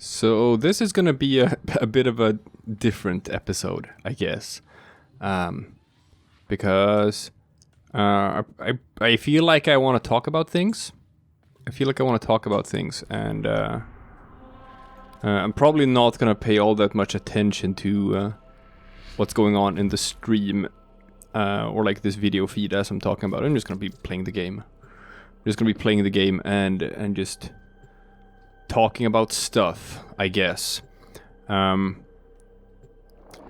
So this is gonna be a bit of a different episode, I guess, because I feel like I want to talk about things. And I'm probably not gonna pay all that much attention to what's going on in the stream or like this video feed as I'm talking about. I'm just gonna be playing the game. And just talking about stuff, I guess. I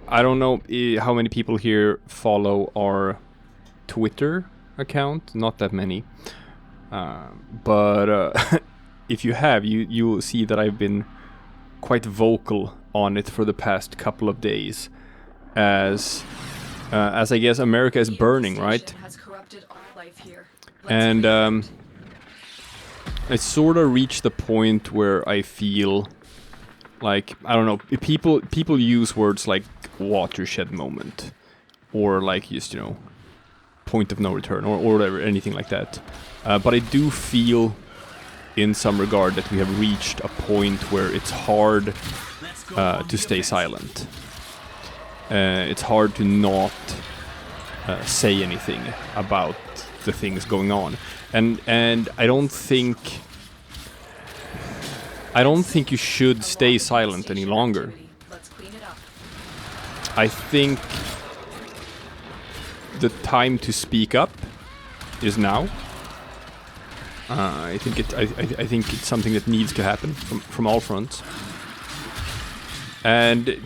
don't know how many people here follow our Twitter account. Not that many. But if you have, you will see that I've been quite vocal on it for the past couple of days. As I guess America is burning, right? And I sort of reached the point where I feel like, I don't know, people use words like watershed moment or like just, point of no return or whatever, anything like that. But I do feel in some regard that we have reached a point where it's hard to stay silent. It's hard to not say anything about the things going on. And I don't think you should stay silent any longer. I think the time to speak up is now. I think it's something that needs to happen from all fronts. And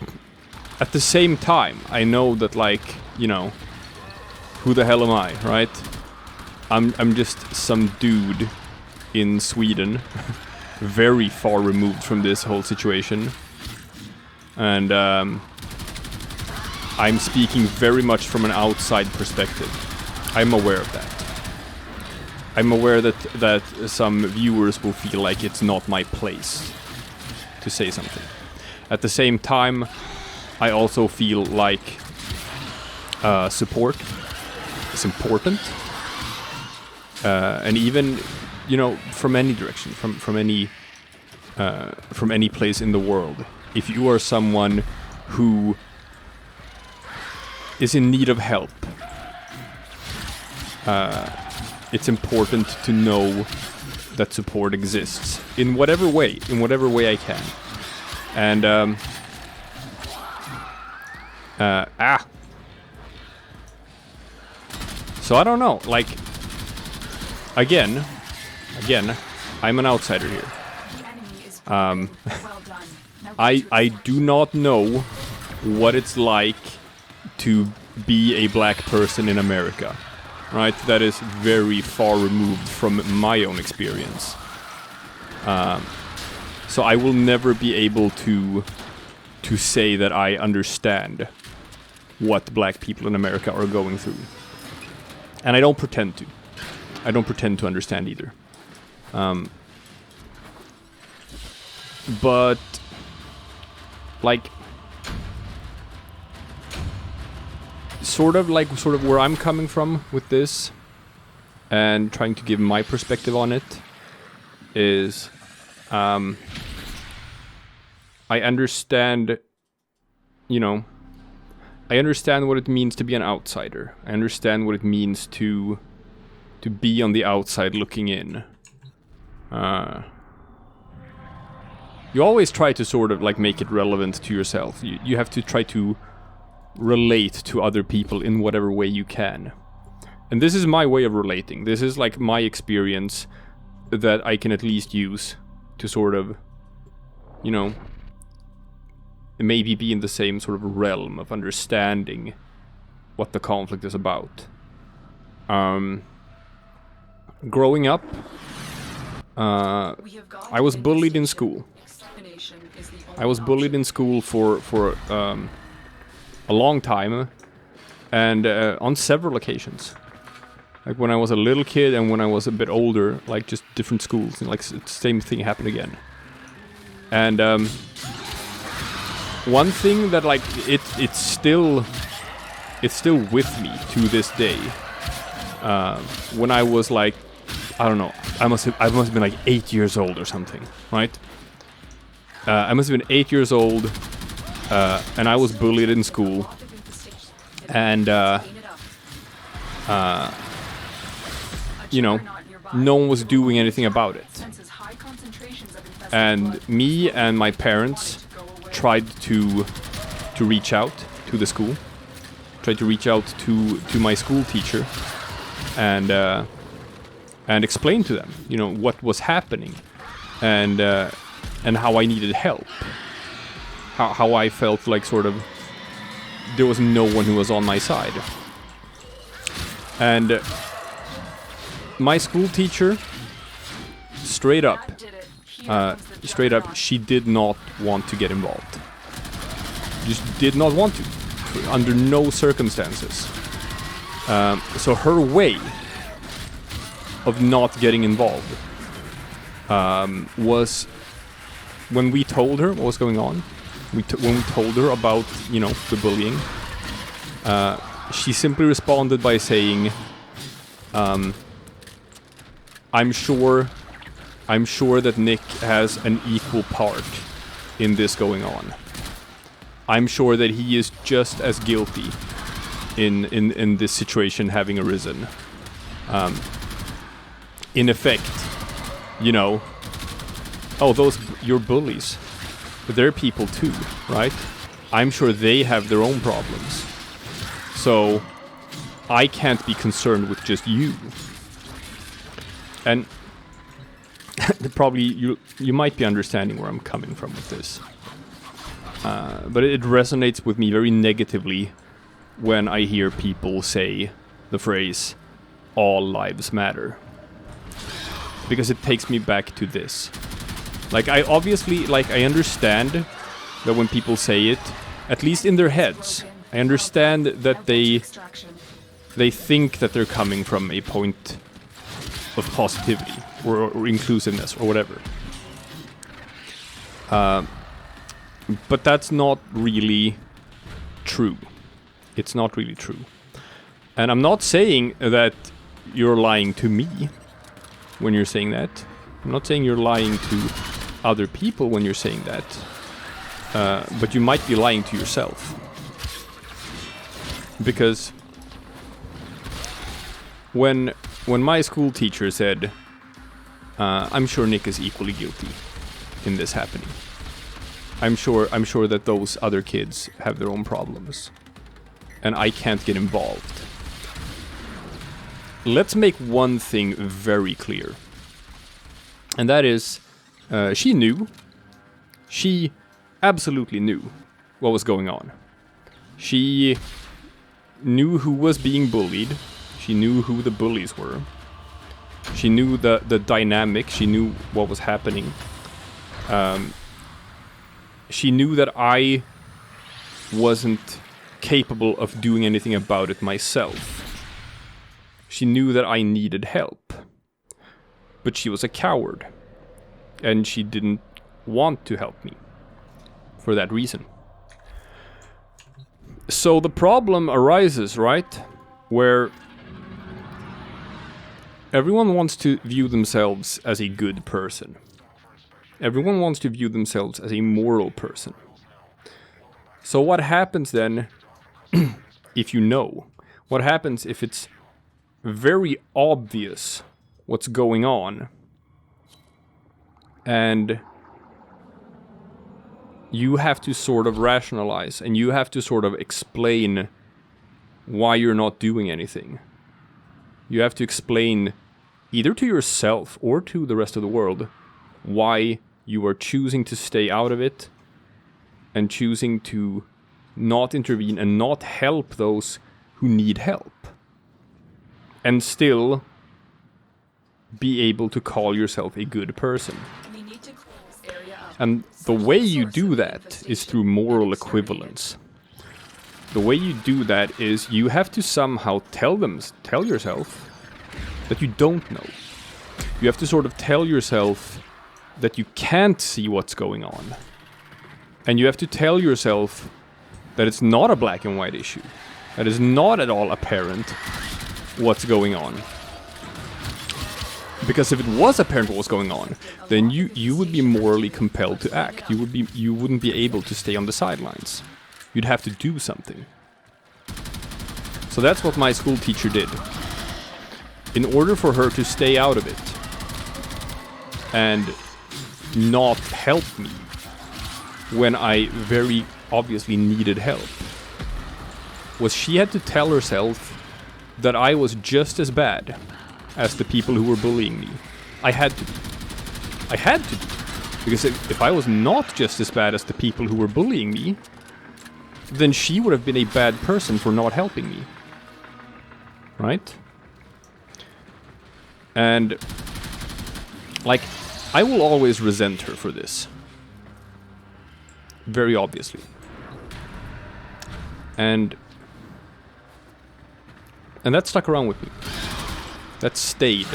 at the same time, I know that, like, who the hell am I, right? I'm just some dude in Sweden, very far removed from this whole situation. And I'm speaking very much from an outside perspective. I'm aware of that. I'm aware that some viewers will feel like it's not my place to say something. At the same time, I also feel like support is important. And even, from any direction, from any place in the world, if you are someone who is in need of help, it's important to know that support exists in whatever way I can. And so I don't know, like, Again, I'm an outsider here. I do not know what it's like to be a black person in America, right? That is very far removed from my own experience. So I will never be able to say that I understand what black people in America are going through. And I don't pretend to. I don't pretend to understand either. But, like, sort of where I'm coming from with this and trying to give my perspective on it is, I understand, I understand what it means to be an outsider. I understand what it means to be on the outside looking in. You always try to sort of like make it relevant to yourself. You have to try to relate to other people in whatever way you can. And this is my way of relating. This is like my experience that I can at least use to sort of, maybe be in the same sort of realm of understanding what the conflict is about. Growing up, I was bullied in school. I was bullied in school for a long time, and on several occasions. Like when I was a little kid and when I was a bit older, like just different schools, and like same thing happened again. And one thing that like it's still with me to this day. When I was like, I don't know, I must have been like 8 years old or something, right? I must have been 8 years old, and I was bullied in school. And, you know, no one was doing anything about it. And me and my parents tried to reach out to the school, tried to reach out to my school teacher, and explain to them, you know, what was happening, and how I needed help, how I felt like sort of there was no one who was on my side. And my school teacher, straight up, she did not want to get involved. Just did not want to, under no circumstances. So her way of not getting involved was when we told her what was going on, when we told her about, you know, the bullying, she simply responded by saying, I'm sure that Nick has an equal part in this going on. I'm sure that he is just as guilty in this situation having arisen. In effect, you know, oh, those, you're bullies. But they're people too, right? I'm sure they have their own problems. So, I can't be concerned with just you. And probably you might be understanding where I'm coming from with this. But it resonates with me very negatively when I hear people say the phrase, all lives matter. Because it takes me back to this. Like, I obviously, like, I understand that when people say it, at least in their heads, I understand that they think that they're coming from a point of positivity or inclusiveness or whatever. But that's not really true. It's not really true. And I'm not saying that you're lying to me when you're saying that. I'm not saying you're lying to other people when you're saying that. But you might be lying to yourself. Because when my school teacher said, I'm sure Nick is equally guilty in this happening. I'm sure that those other kids have their own problems. And I can't get involved. Let's make one thing very clear. And that is, she knew. She absolutely knew what was going on. She knew who was being bullied. She knew who the bullies were. She knew the dynamic. She knew what was happening. She knew that I wasn't capable of doing anything about it myself. She knew that I needed help. But she was a coward. And she didn't want to help me. For that reason. So the problem arises, right? Where everyone wants to view themselves as a good person. Everyone wants to view themselves as a moral person. So what happens then, if you know? What happens if it's very obvious what's going on, and you have to sort of rationalize, and you have to sort of explain why you're not doing anything. You have to explain, either to yourself or to the rest of the world, why you are choosing to stay out of it, and choosing to not intervene and not help those who need help. And still be able to call yourself a good person. And the way you do that is through moral equivalence. The way you do that is you have to somehow tell yourself that you don't know. You have to sort of tell yourself that you can't see what's going on. And you have to tell yourself that it's not a black and white issue. That is not at all apparent what's going on. Because if it was apparent what was going on, then you would be morally compelled to act. You wouldn't be able to stay on the sidelines. You'd have to do something. So that's what my school teacher did. In order for her to stay out of it and not help me when I very obviously needed help, was she had to tell herself that I was just as bad as the people who were bullying me. I had to be. I had to be. Because if I was not just as bad as the people who were bullying me, then she would have been a bad person for not helping me. Right? And, like, I will always resent her for this. Very obviously. And that stuck around with me. That stayed.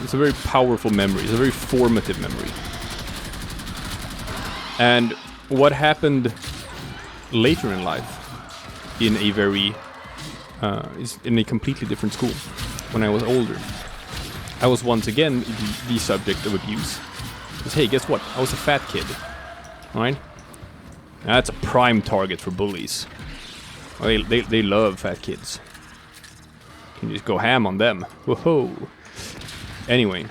It's a very powerful memory. It's a very formative memory. And what happened later in life, in a very, is in a completely different school, when I was older, I was once again the subject of abuse. Because hey, guess what? I was a fat kid. Right? That's a prime target for bullies. They love fat kids. You can just go ham on them. Whoa. Anyway.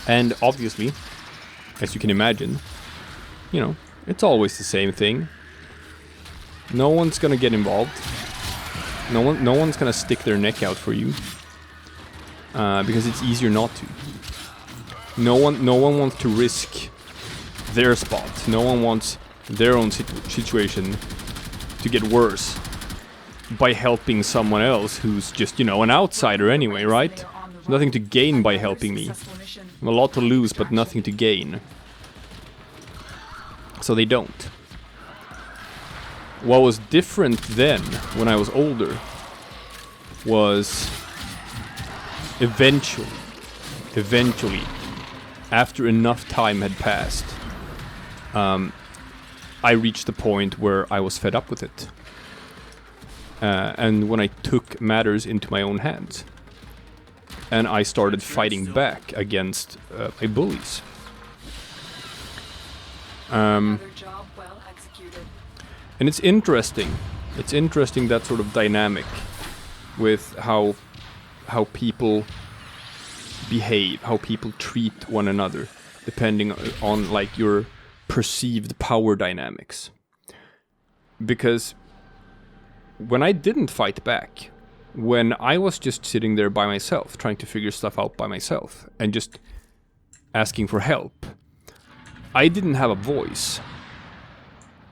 And obviously, as you can imagine, you know, it's always the same thing. No one's gonna get involved. No one's gonna stick their neck out for you. Because it's easier not to. No one wants to risk their spot. No one wants their own situation to get worse by helping someone else who's just, you know, an outsider anyway, right? Nothing to gain by helping me. A lot to lose, but nothing to gain. So they don't. What was different then, when I was older, was eventually, after enough time had passed, I reached the point where I was fed up with it. And when I took matters into my own hands. And I started fighting back against my bullies. And it's interesting. It's interesting, that sort of dynamic with how people behave, how people treat one another, depending on like your perceived power dynamics. Because when I didn't fight back, when I was just sitting there by myself, trying to figure stuff out by myself, and just asking for help, I didn't have a voice.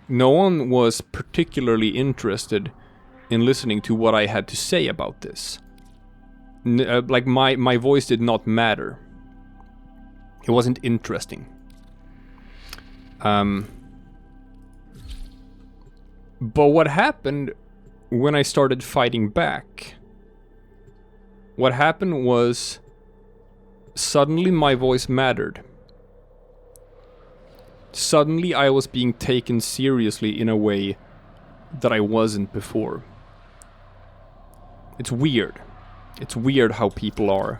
No one was particularly interested in listening to what I had to say about this. Like, my voice did not matter. It wasn't interesting. But what happened when I started fighting back? What happened was, suddenly my voice mattered. Suddenly I was being taken seriously in a way that I wasn't before. It's weird. It's weird how people are.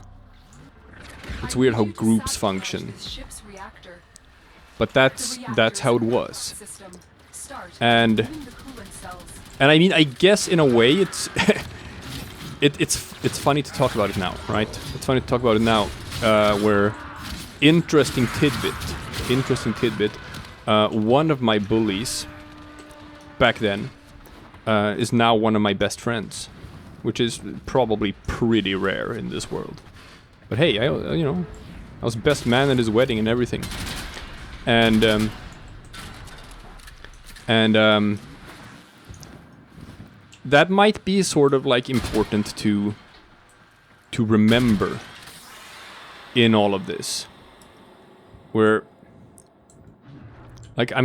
It's weird how groups function. But that's how it was. And I mean, I guess in a way it's it's funny to talk about it now, right? It's funny to talk about it now, where interesting tidbit. One of my bullies back then is now one of my best friends, which is probably pretty rare in this world. But hey, I was best man at his wedding and everything, and that might be sort of like important to remember in all of this, where like I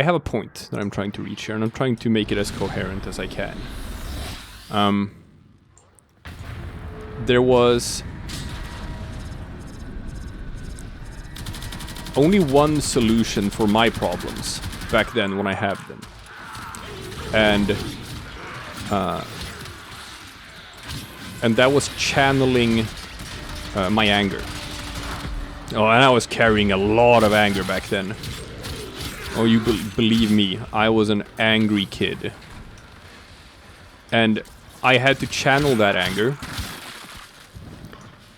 have a point that I'm trying to reach here, and I'm trying to make it as coherent as I can. There was only one solution for my problems back then when I had them. And And that was channeling my anger. Oh, and I was carrying a lot of anger back then. Oh, you believe me, I was an angry kid. And I had to channel that anger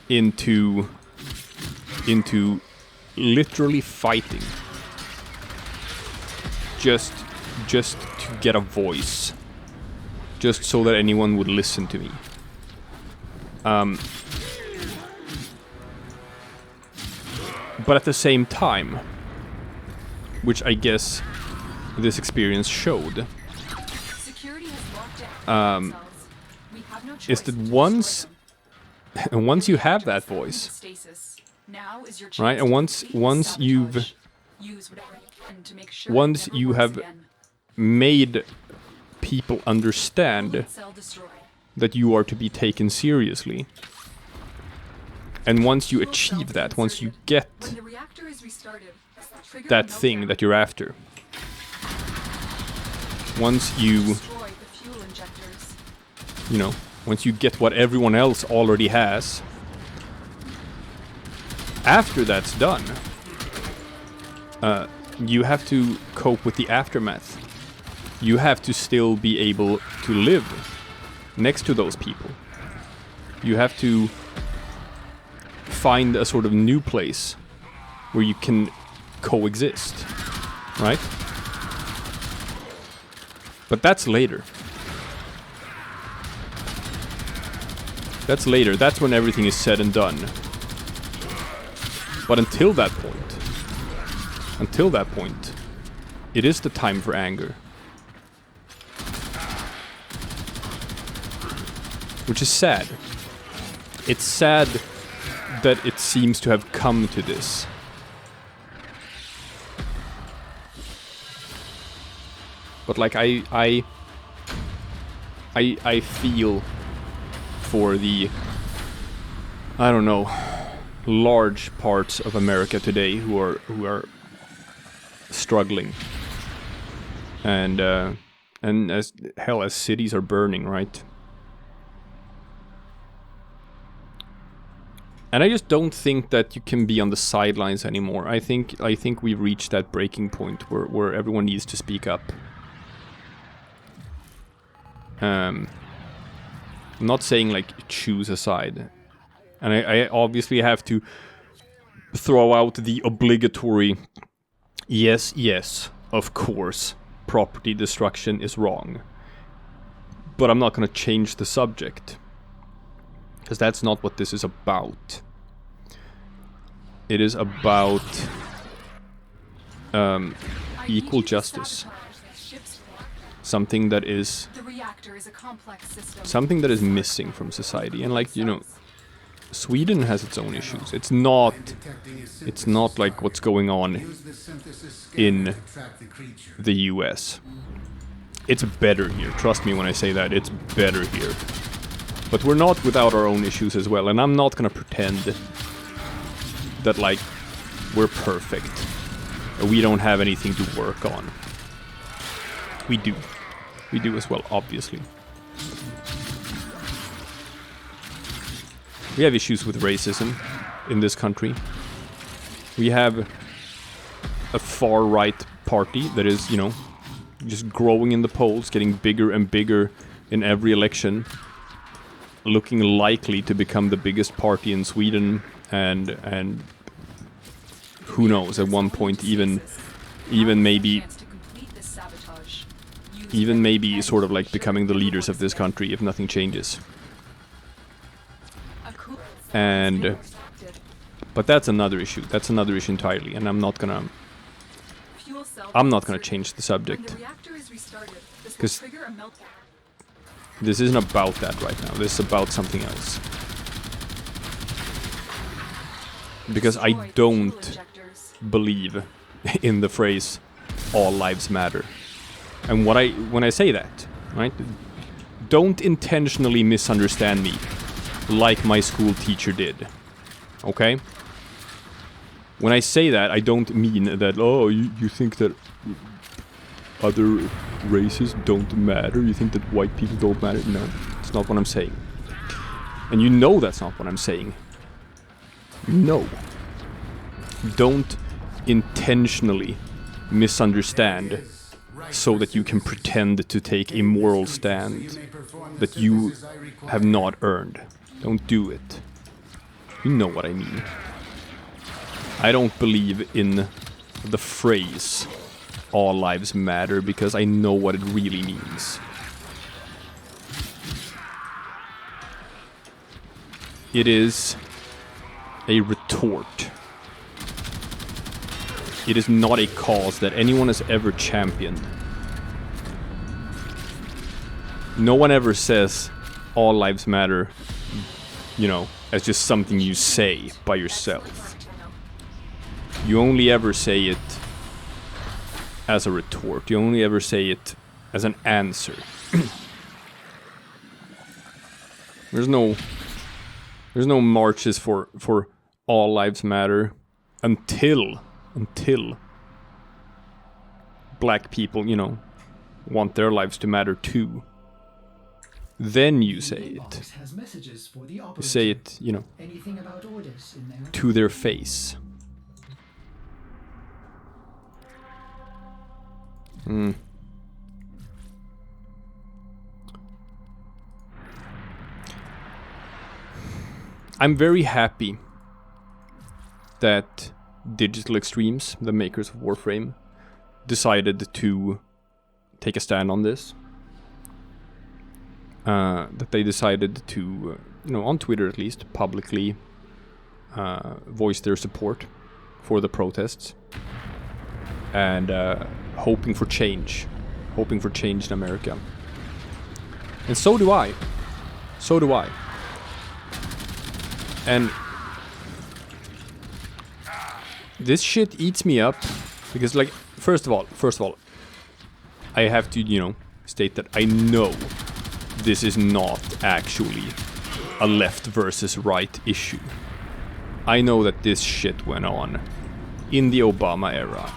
into literally fighting. Just to get a voice. Just so that anyone would listen to me. But at the same time, which I guess this experience showed, is that once you have that voice, right, and once you have made people understand that you are to be taken seriously, and once you achieve that, once you get that thing that you're after, once you know, once you get what everyone else already has, after that's done, you have to cope with the aftermath. You have to still be able to live next to those people. You have to find a sort of new place where you can coexist, right? But that's later. That's later. That's when everything is said and done. But until that point, it is the time for anger. Which is sad. It's sad that it seems to have come to this. But like I feel for the, I don't know, large parts of America today who are struggling, and as hell as cities are burning, right? And I just don't think that you can be on the sidelines anymore. I think we've reached that breaking point where everyone needs to speak up. I'm not saying like choose a side. And I obviously have to throw out the obligatory, yes, of course, property destruction is wrong. But I'm not gonna change the subject. Because that's not what this is about. It is about equal justice. Something that is missing from society. And like, you know, Sweden has its own issues. It's not like what's going on in the US. It's better here. Trust me when I say that. It's better here. But we're not without our own issues as well, and I'm not gonna pretend that, like, we're perfect. Or we don't have anything to work on. We do. We do as well, obviously. We have issues with racism in this country. We have a far-right party that is, you know, just growing in the polls, getting bigger and bigger in every election. Looking likely to become the biggest party in Sweden, and who knows, at one point even maybe sort of like becoming the leaders of this country if nothing changes. And but that's another issue. That's another issue entirely, and I'm not gonna change the subject, because this isn't about that right now. This is about something else. Because I don't believe in the phrase all lives matter. And when I say that, right? Don't intentionally misunderstand me like my school teacher did. Okay? When I say that, I don't mean that, oh, you think that other races don't matter? You think that white people don't matter? No, it's not what I'm saying. And you know that's not what I'm saying. No. Don't intentionally misunderstand so that you can pretend to take a moral stand that you have not earned. Don't do it. You know what I mean. I don't believe in the phrase all lives matter because I know what it really means. It is a retort. It is not a cause that anyone has ever championed. No one ever says all lives matter, you know, as just something you say by yourself. You only ever say it as a retort. You only ever say it as an answer. There's no marches for all lives matter until black people, you know, want their lives to matter too. Then you say it. You say it, you know, to their face. I'm very happy that Digital Extremes, the makers of Warframe, decided to take a stand on this. That they decided to, you know, on Twitter at least, publicly voice their support for the protests. And hoping for change in America. And so do I. And this shit eats me up because, like, first of all, I have to, you know, state that I know this is not actually a left versus right issue. I know that this shit went on in the Obama era,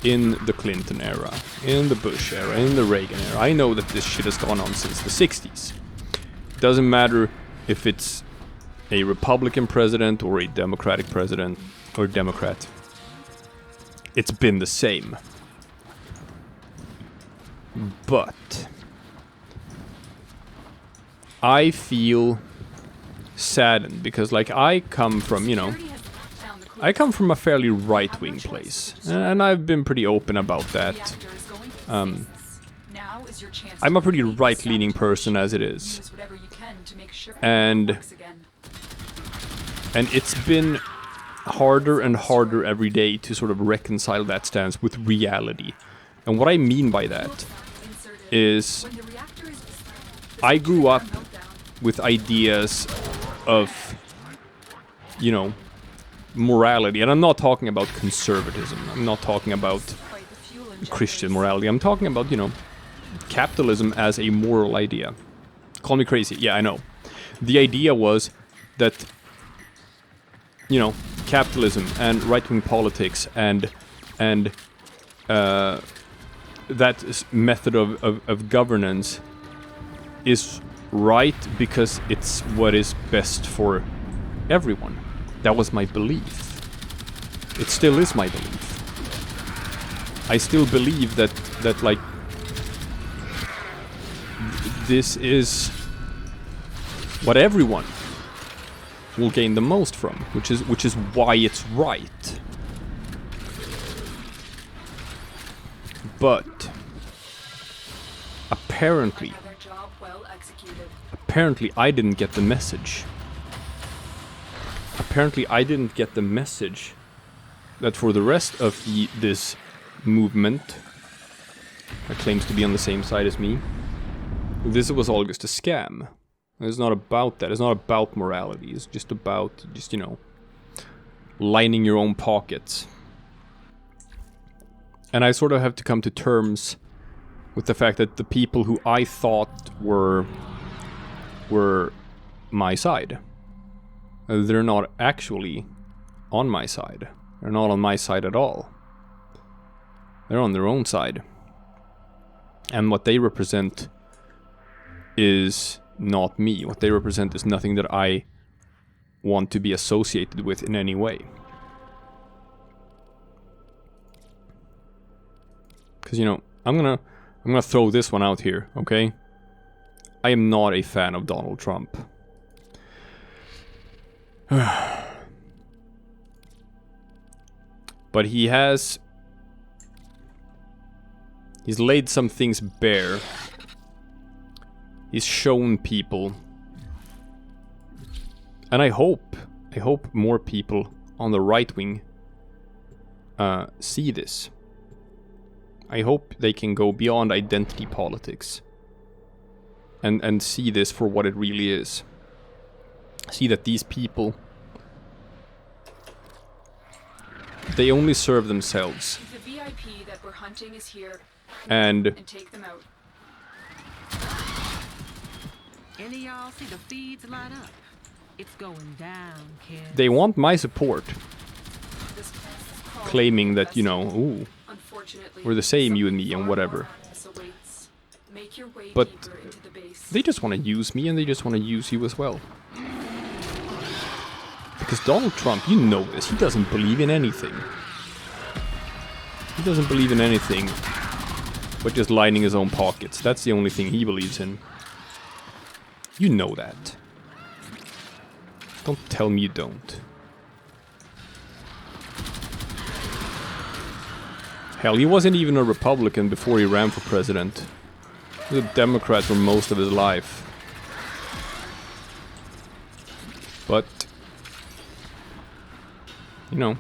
in the Clinton era, in the Bush era, in the Reagan era. I know that this shit has gone on since the 60s. It doesn't matter if it's a Republican president or a Democratic president or Democrat. It's been the same. But I feel saddened because, like, I come from, you know, I come from a fairly right-wing place, and I've been pretty open about that. I'm a pretty right-leaning person as it is. And it's been harder and harder every day to sort of reconcile that stance with reality. And what I mean by that is I grew up with ideas of, you know, morality. And I'm not talking about conservatism. I'm not talking about Christian morality. I'm talking about, you know, capitalism as a moral idea. Call me crazy. Yeah, I know. The idea was that, you know, capitalism and right-wing politics and that method of governance is right because it's what is best for everyone. That was my belief. It still is my belief. I still believe that like this is what everyone will gain the most from, which is why it's right. But apparently I didn't get the message. Apparently I didn't get the message that for the rest of this movement that claims to be on the same side as me, this was all just a scam. It's not about that. It's not about morality. It's just about, you know, lining your own pockets. And I sort of have to come to terms with the fact that the people who I thought were my side, they're not actually on my side. They're not on my side at all. They're on their own side. And what they represent is not me. What they represent is nothing that I want to be associated with in any way. Because, you know, I'm gonna throw this one out here, okay? I am not a fan of Donald Trump. But he's laid some things bare. He's shown people. And I hope more people on the right wing see this. I hope they can go beyond identity politics and see this for what it really is. See that these people, they only serve themselves. The VIP that we're hunting is here. And take them out. Any y'all see the feeds light up? It's going down, kid. they want my support, This place is called claiming that, you know, ooh, Unfortunately, we're the same, you and me, and whatever. Make your way But deeper into the base. they just want to use me, and they just want to use you as well. Because Donald Trump, you know this, he doesn't believe in anything. He doesn't believe in anything but just lining his own pockets. That's the only thing he believes in. You know that. Don't tell me you don't. Hell, he wasn't even a Republican before he ran for president. He was a Democrat for most of his life. But, you know,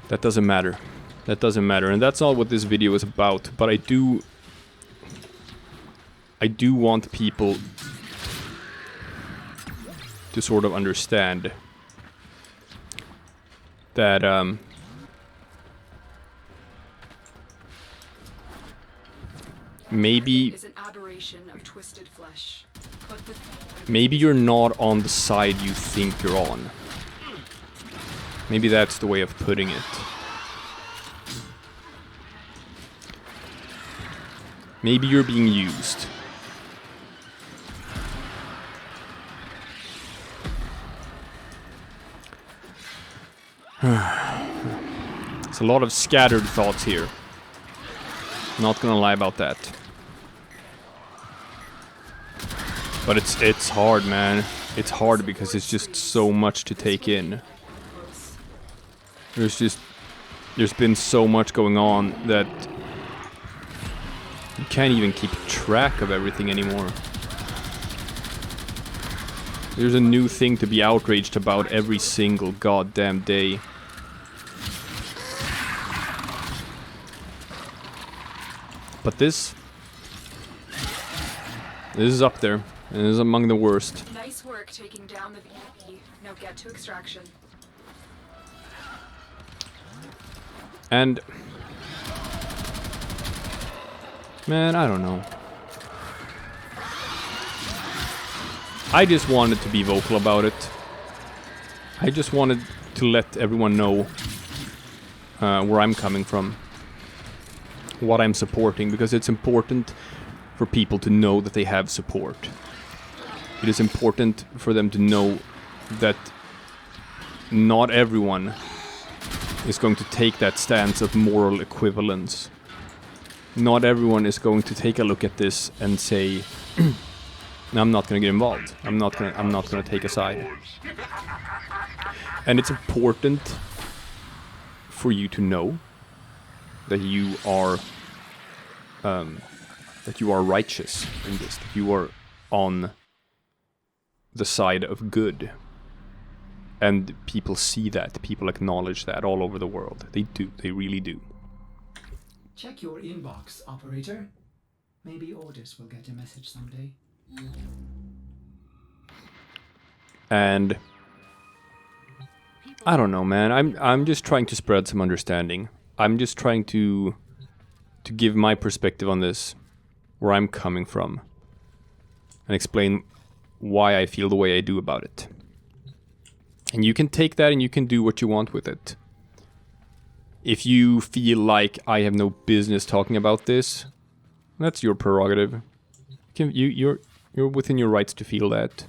that doesn't matter. That doesn't matter, and that's not what this video is about. But I do want people to sort of understand that maybe Is an aberration of twisted flesh. But maybe you're not on the side you think you're on. Maybe that's the way of putting it. Maybe you're being used. There's a lot of scattered thoughts here. Not gonna lie about that. But it's hard, man. It's hard because it's just so much to take in. There's been so much going on that you can't even keep track of everything anymore. There's a new thing to be outraged about every single goddamn day. But this is up there. And this is among the worst. nice work taking down the VIP. Now get to extraction. And man, I don't know. I just wanted to be vocal about it. I just wanted to let everyone know where I'm coming from, what I'm supporting, because it's important for people to know that they have support. It is important for them to know that not everyone is going to take that stance of moral equivalence. Not everyone is going to take a look at this and say, I'm not going to get involved. I'm not going to take a side. And it's important for you to know that you are righteous in this. That you are on the side of good. And people see that. People acknowledge that all over the world. They do. They really do. Check your inbox, operator. Maybe Ordis will get a message someday. And I don't know, man. I'm just trying to spread some understanding. I'm just trying to give my perspective on this, where I'm coming from, and explain why I feel the way I do about it. And you can take that and you can do what you want with it. If you feel like I have no business talking about this, that's your prerogative. You're within your rights to feel that.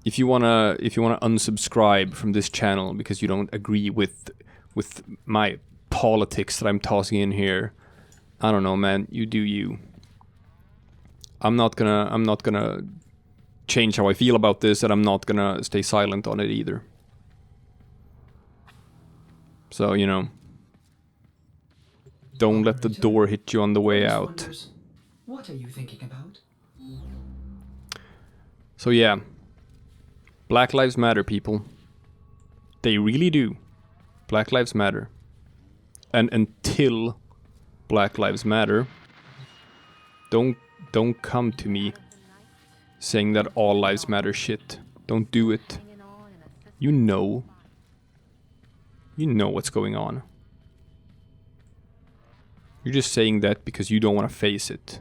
If you wanna unsubscribe from this channel because you don't agree with my politics that I'm tossing in here, I don't know, man. You do you. I'm not gonna change how I feel about this, and I'm not gonna stay silent on it either. So, you know, don't let the door hit you on the way Horus out. wonders, what are you thinking about? So yeah, Black Lives Matter, people. They really do. Black Lives Matter. And until Black Lives Matter, don't come to me saying that all lives matter shit. Don't do it. You know what's going on. You're just saying that because you don't want to face it.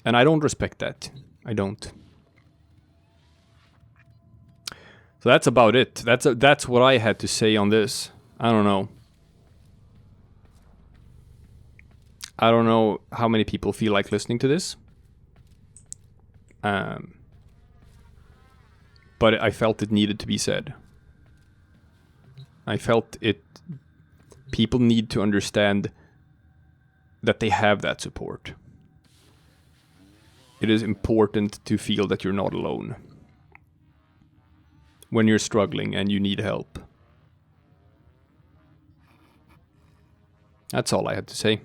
And I don't respect that. I don't. So that's about it. That's what I had to say on this. I don't know. I don't know how many people feel like listening to this. But I felt it needed to be said. I felt it. People need to understand that they have that support. It is important to feel that you're not alone when you're struggling and you need help. That's all I had to say.